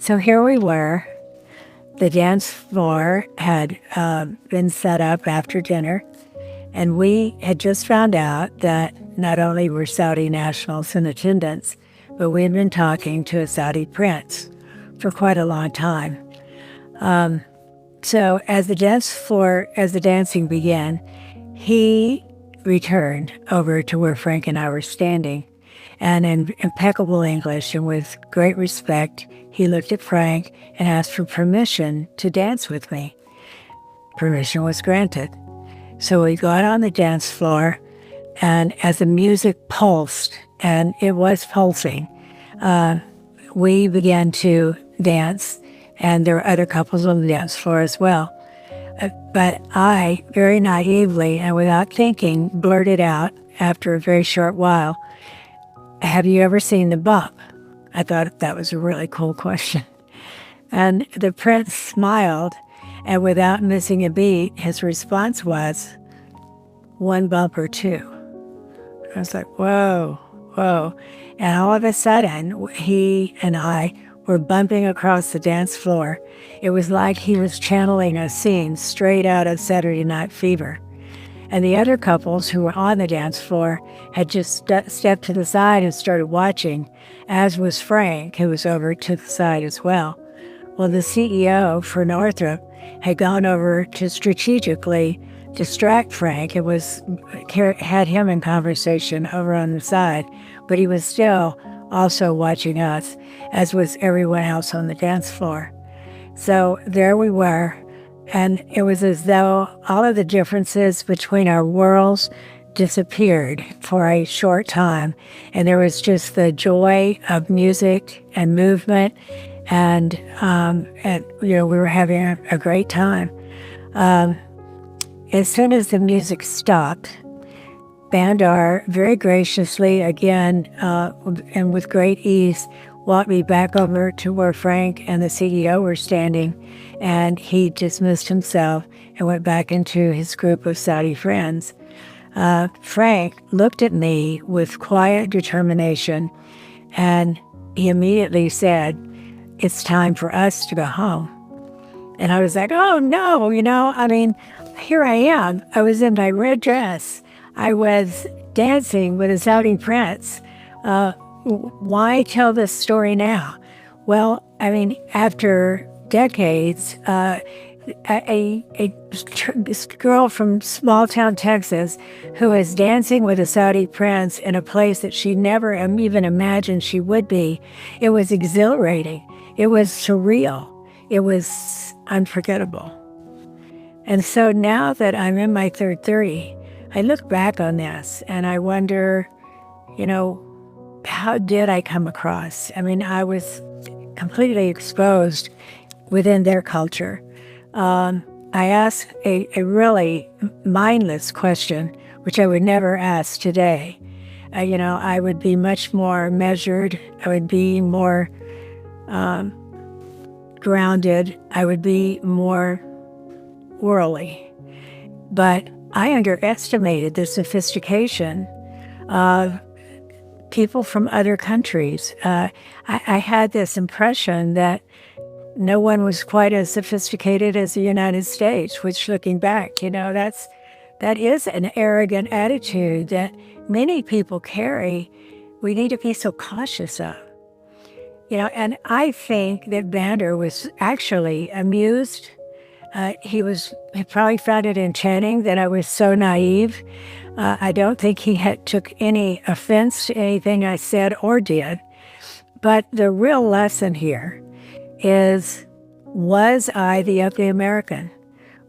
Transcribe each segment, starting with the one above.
So here we were. The dance floor had been set up after dinner, and we had just found out that not only were Saudi nationals in attendance, but we had been talking to a Saudi prince for quite a long time. So as the dancing began, he returned over to where Frank and I were standing, and in impeccable English and with great respect, he looked at Frank and asked for permission to dance with me. Permission was granted. So we got on the dance floor, and as the music pulsed, and it was pulsing, we began to dance, and there were other couples on the dance floor as well. But I, very naively and without thinking, blurted out after a very short while, "Have you ever seen the bump?" I thought that was a really cool question. And the prince smiled, and without missing a beat, his response was, "One bump or two." I was like, whoa, whoa. And all of a sudden, he and I were bumping across the dance floor. It was like he was channeling a scene straight out of Saturday Night Fever. And the other couples who were on the dance floor had just stepped to the side and started watching, as was Frank, who was over to the side as well. Well, the CEO for Northrop had gone over to strategically distract Frank. Had him in conversation over on the side, but he was still also watching us, as was everyone else on the dance floor. So there we were, and it was as though all of the differences between our worlds disappeared for a short time, and there was just the joy of music and movement, and we were having a great time. As soon as the music stopped, Bandar very graciously, again, and with great ease, walked me back over to where Frank and the CEO were standing, and he dismissed himself and went back into his group of Saudi friends. Frank looked at me with quiet determination, and he immediately said, "It's time for us to go home." And I was like, oh no, here I am. I was in my red dress. I was dancing with a Saudi prince. Why tell this story now? Well, after decades, this girl from small town Texas who was dancing with a Saudi prince in a place that she never even imagined she would be, it was exhilarating. It was surreal. It was unforgettable. And so now that I'm in my third 30, I look back on this and I wonder, how did I come across? I was completely exposed within their culture. I asked a really mindless question, which I would never ask today. I would be much more measured. I would be more grounded. I would be more worldly. But I underestimated the sophistication of people from other countries. I had this impression that no one was quite as sophisticated as the United States, which looking back, that is an arrogant attitude that many people carry. We need to be so cautious of. And I think that Vander was actually amused. He probably found it enchanting that I was so naive. I don't think he took any offense to anything I said or did. But the real lesson here is, was I the ugly American?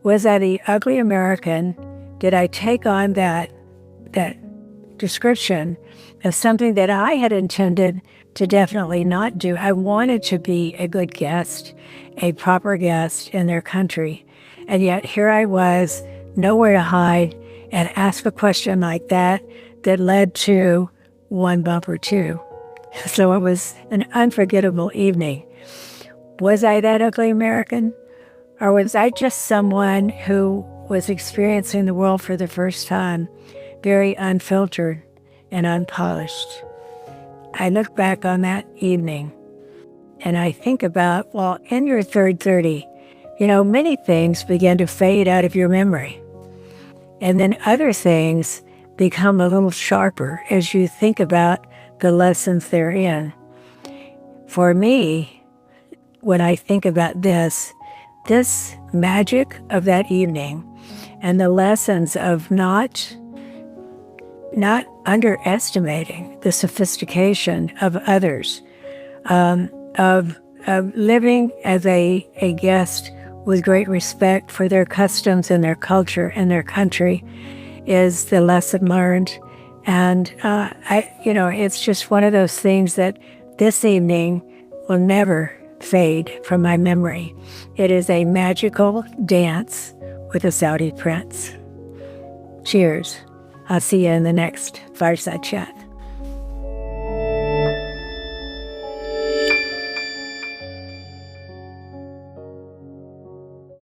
Was I the ugly American? Did I take on that description of something that I had intended to definitely not do? I wanted to be a good guest, a proper guest in their country. And yet here I was, nowhere to hide, and ask a question like that led to one bump or two. So it was an unforgettable evening. Was I that ugly American? Or was I just someone who was experiencing the world for the first time, very unfiltered and unpolished? I look back on that evening, And I think about, well, in your third 30, many things begin to fade out of your memory. And then other things become a little sharper as you think about the lessons therein. For me, when I think about this magic of that evening and the lessons of not underestimating the sophistication of others, of living as a guest with great respect for their customs and their culture and their country is the lesson learned. And it's just one of those things that this evening will never fade from my memory. It is a magical dance with a Saudi prince. Cheers. I'll see you in the next Fireside Chat.